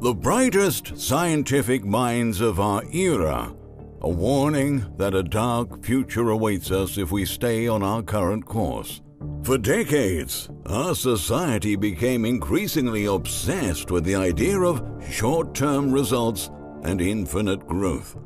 The brightest scientific minds of our era are warning that a dark future awaits us if we stay on our current course. For decades, our society became increasingly obsessed with the idea of short-term results and infinite growth.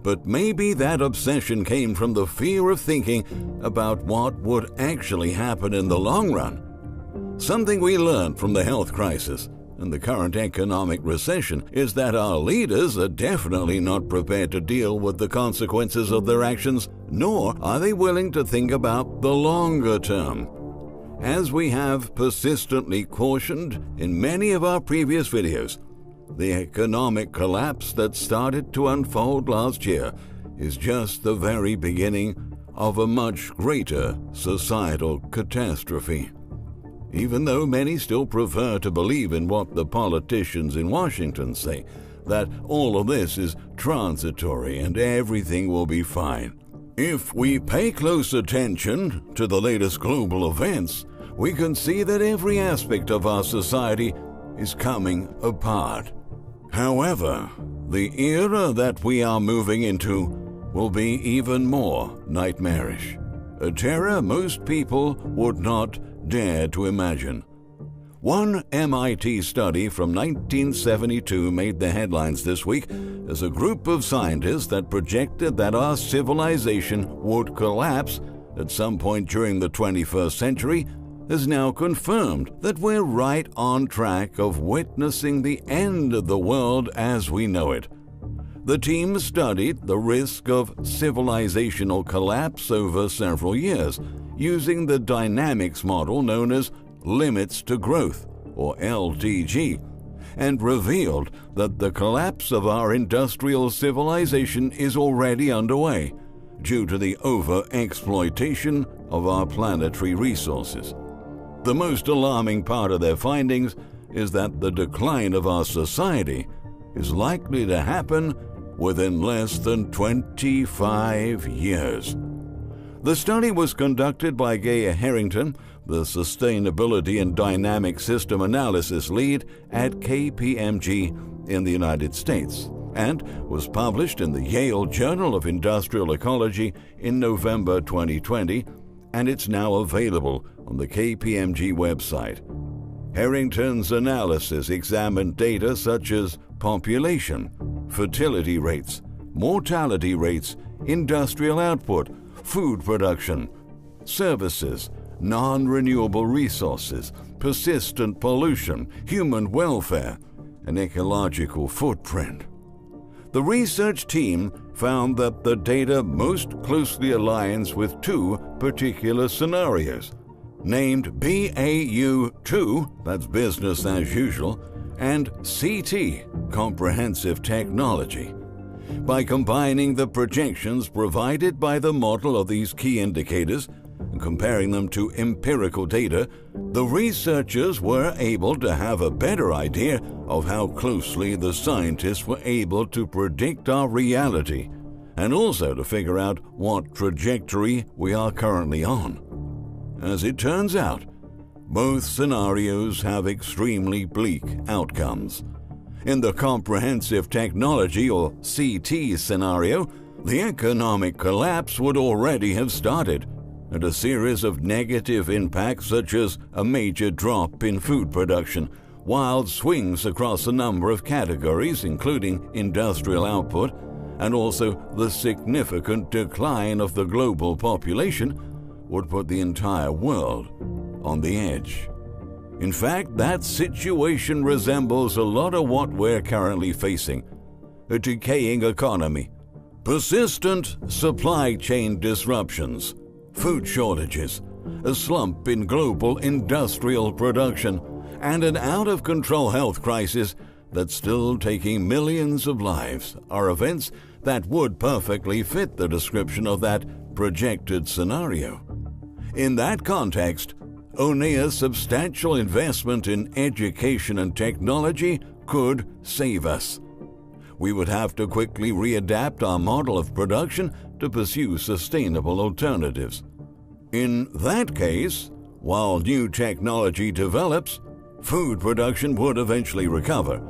But maybe that obsession came from the fear of thinking about what would actually happen in the long run. Something we learned from the health crisis and the current economic recession is that our leaders are definitely not prepared to deal with the consequences of their actions, nor are they willing to think about the longer term. As we have persistently cautioned in many of our previous videos, the economic collapse that started to unfold last year is just the very beginning of a much greater societal catastrophe. Even though many still prefer to believe in what the politicians in Washington say, that all of this is transitory and everything will be fine. If we pay close attention to the latest global events, we can see that every aspect of our society is coming apart. However, the era that we are moving into will be even more nightmarish, a terror most people would not dare to imagine. One MIT study from 1972 made the headlines this week as a group of scientists that projected that our civilization would collapse at some point during the 21st century has now confirmed that we're right on track of witnessing the end of the world as we know it. The team studied the risk of civilizational collapse over several years, using the dynamics model known as limits to growth, or LTG, and revealed that the collapse of our industrial civilization is already underway due to the over-exploitation of our planetary resources. The most alarming part of their findings is that the decline of our society is likely to happen within less than 25 years. The study was conducted by Gaia Harrington, the Sustainability and Dynamic System Analysis Lead at KPMG in the United States, and was published in the Yale Journal of Industrial Ecology in November 2020, and it's now available on the KPMG website. Harrington's analysis examined data such as population, fertility rates, mortality rates, industrial output, food production, services, non-renewable resources, persistent pollution, human welfare, and ecological footprint. The research team found that the data most closely aligns with two particular scenarios, named BAU2, that's business as usual, and CT, comprehensive technology. By combining the projections provided by the model of these key indicators and comparing them to empirical data, the researchers were able to have a better idea of how closely the scientists were able to predict our reality, and also to figure out what trajectory we are currently on. As it turns out, both scenarios have extremely bleak outcomes. In the comprehensive technology or CT scenario, the economic collapse would already have started, and a series of negative impacts such as a major drop in food production, wild swings across a number of categories including industrial output, and also the significant decline of the global population would put the entire world on the edge. In fact, that situation resembles a lot of what we're currently facing: a decaying economy, persistent supply chain disruptions, food shortages, a slump in global industrial production, and an out-of-control health crisis that's still taking millions of lives are events that would perfectly fit the description of that projected scenario. In that context, only a substantial investment in education and technology could save us. We would have to quickly readapt our model of production to pursue sustainable alternatives. In that case, while new technology develops, food production would eventually recover,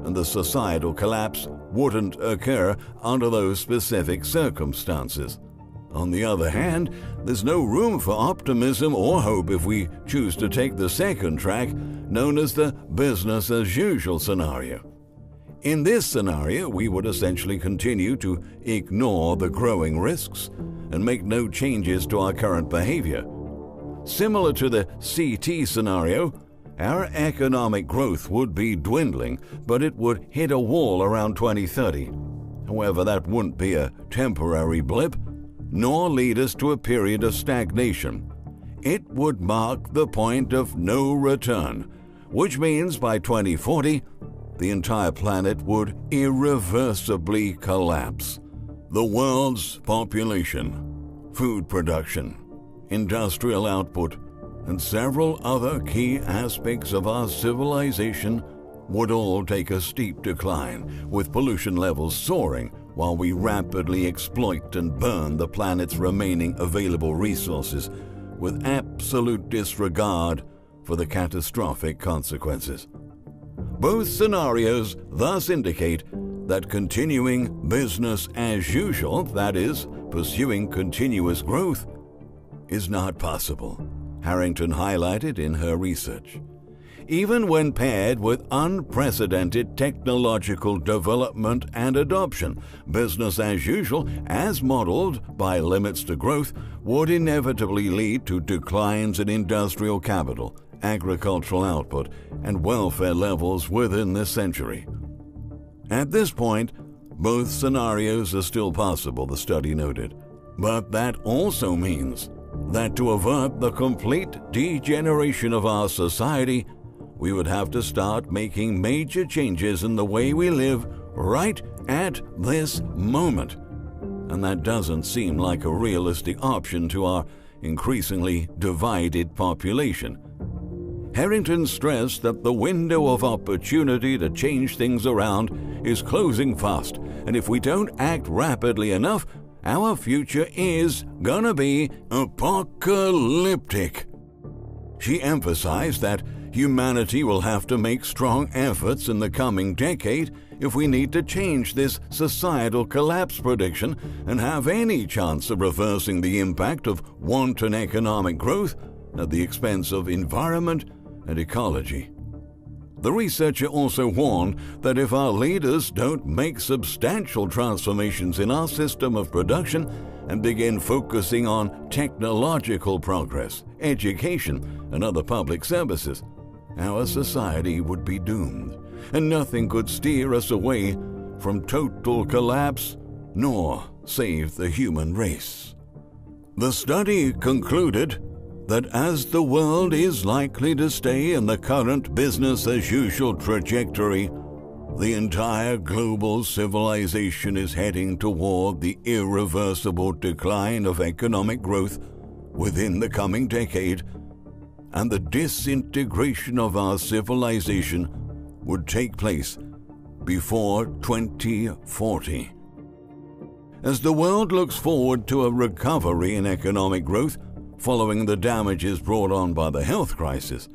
and the societal collapse wouldn't occur under those specific circumstances. On the other hand, there's no room for optimism or hope if we choose to take the second track, known as the business as usual scenario. In this scenario, we would essentially continue to ignore the growing risks and make no changes to our current behavior. Similar to the CT scenario, our economic growth would be dwindling, but it would hit a wall around 2030. However, that wouldn't be a temporary blip, nor lead us to a period of stagnation. It would mark the point of no return, which means by 2040, the entire planet would irreversibly collapse. The world's population, food production, industrial output, and several other key aspects of our civilization would all take a steep decline, with pollution levels soaring while we rapidly exploit and burn the planet's remaining available resources with absolute disregard for the catastrophic consequences. Both scenarios thus indicate that continuing business as usual, that is, pursuing continuous growth, is not possible, Harrington highlighted in her research. Even when paired with unprecedented technological development and adoption, business as usual, as modeled by limits to growth, would inevitably lead to declines in industrial capital, agricultural output, and welfare levels within this century. At this point, both scenarios are still possible, the study noted, but that also means that to avert the complete degeneration of our society, we would have to start making major changes in the way we live right at this moment. And that doesn't seem like a realistic option to our increasingly divided population. Harrington stressed that the window of opportunity to change things around is closing fast, and if we don't act rapidly enough, our future is gonna be apocalyptic. She emphasized that humanity will have to make strong efforts in the coming decade if we need to change this societal collapse prediction and have any chance of reversing the impact of wanton economic growth at the expense of environment and ecology. The researcher also warned that if our leaders don't make substantial transformations in our system of production and begin focusing on technological progress, education, and other public services, our society would be doomed, and nothing could steer us away from total collapse nor save the human race. The study concluded that as the world is likely to stay in the current business-as-usual trajectory, the entire global civilization is heading toward the irreversible decline of economic growth within the coming decade, and the disintegration of our civilization would take place before 2040. As the world looks forward to a recovery in economic growth following the damages brought on by the health crisis,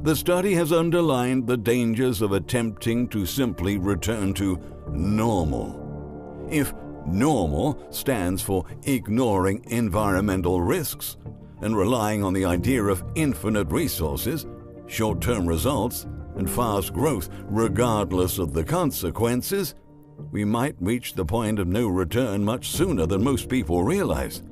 the study has underlined the dangers of attempting to simply return to normal. If normal stands for ignoring environmental risks and relying on the idea of infinite resources, short-term results, and fast growth regardless of the consequences, we might reach the point of no return much sooner than most people realize.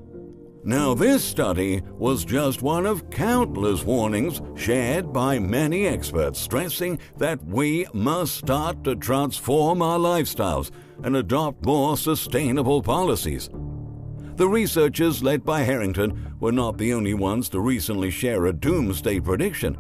Now, this study was just one of countless warnings shared by many experts stressing that we must start to transform our lifestyles and adopt more sustainable policies. The researchers led by Harrington were not the only ones to recently share a doomsday prediction.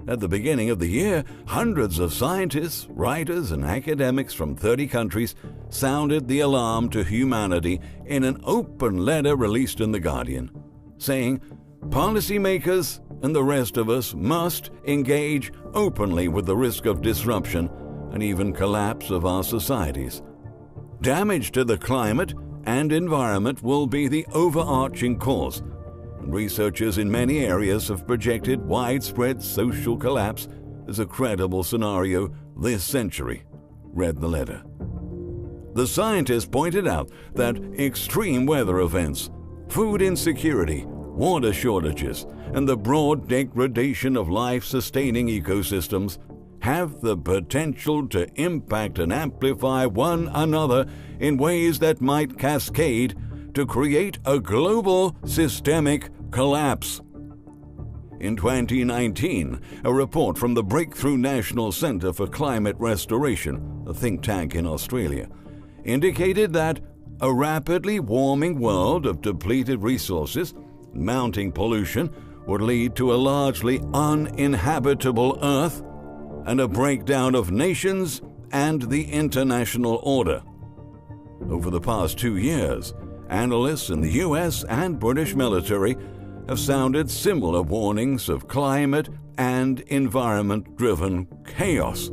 At the beginning of the year, hundreds of scientists, writers, and academics from 30 countries sounded the alarm to humanity in an open letter released in The Guardian, saying, "Policymakers and the rest of us must engage openly with the risk of disruption and even collapse of our societies. Damage to the climate and environment will be the overarching cause. Researchers in many areas have projected widespread social collapse as a credible scenario this century, read the letter. The scientists pointed out that extreme weather events, food insecurity, water shortages, and the broad degradation of life-sustaining ecosystems have the potential to impact and amplify one another in ways that might cascade to create a global systemic collapse. In 2019, a report from the Breakthrough National Centre for Climate Restoration, a think tank in Australia, indicated that a rapidly warming world of depleted resources, mounting pollution, would lead to a largely uninhabitable Earth and a breakdown of nations and the international order. Over the past 2 years, analysts in the US and British military have sounded similar warnings of climate and environment-driven chaos.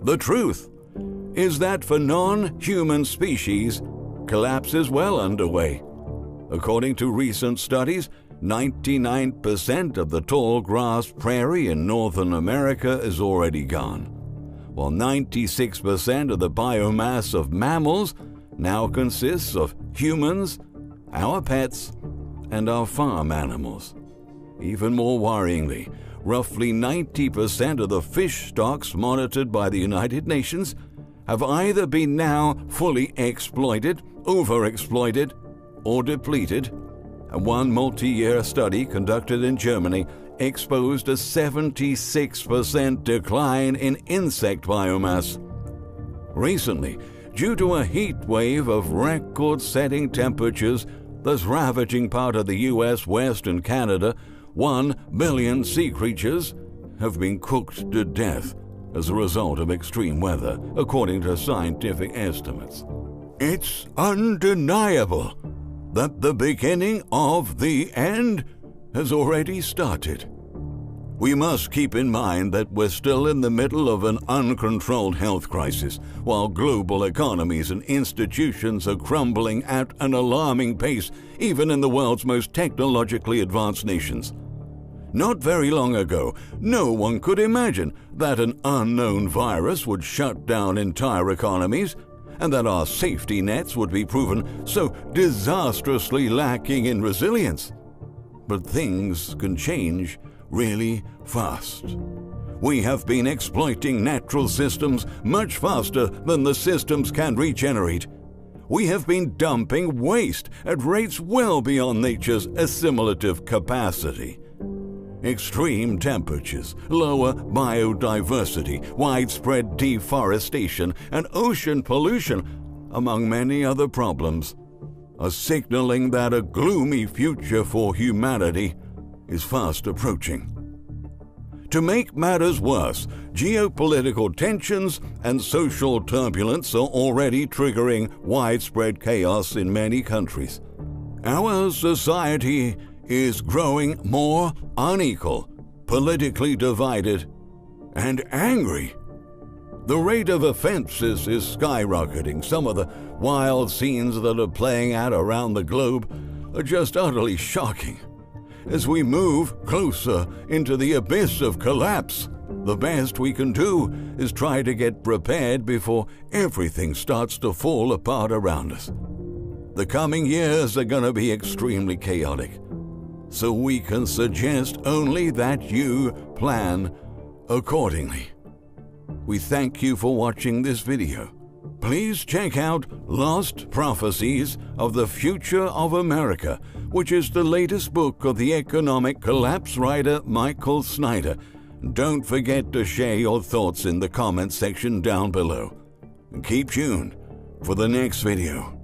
The truth is that for non-human species, collapse is well underway. According to recent studies, 99% of the tall grass prairie in Northern America is already gone, while 96% of the biomass of mammals now consists of humans, our pets, and our farm animals. Even more worryingly, roughly 90% of the fish stocks monitored by the United Nations have either been now fully exploited, overexploited, or depleted, and one multi-year study conducted in Germany exposed a 76% decline in insect biomass. Recently, due to a heat wave of record-setting temperatures that's ravaging part of the US West and Canada, 1 billion sea creatures have been cooked to death as a result of extreme weather, according to scientific estimates. It's undeniable that the beginning of the end has already started. We must keep in mind that we're still in the middle of an uncontrolled health crisis, while global economies and institutions are crumbling at an alarming pace, even in the world's most technologically advanced nations. Not very long ago, no one could imagine that an unknown virus would shut down entire economies, and that our safety nets would be proven so disastrously lacking in resilience. But things can change really fast. We have been exploiting natural systems much faster than the systems can regenerate. We have been dumping waste at rates well beyond nature's assimilative capacity. Extreme temperatures, lower biodiversity, widespread deforestation, and ocean pollution, among many other problems, are signaling that a gloomy future for humanity is fast approaching. To make matters worse, geopolitical tensions and social turbulence are already triggering widespread chaos in many countries. Our society is growing more unequal, politically divided, and angry. The rate of offenses is skyrocketing. Some of the wild scenes that are playing out around the globe are just utterly shocking. As we move closer into the abyss of collapse, the best we can do is try to get prepared before everything starts to fall apart around us. The coming years are going to be extremely chaotic, so we can suggest only that you plan accordingly. We thank you for watching this video. Please check out Lost Prophecies of the Future of America, which is the latest book of the economic collapse writer Michael Snyder. Don't forget to share your thoughts in the comments section down below. Keep tuned for the next video.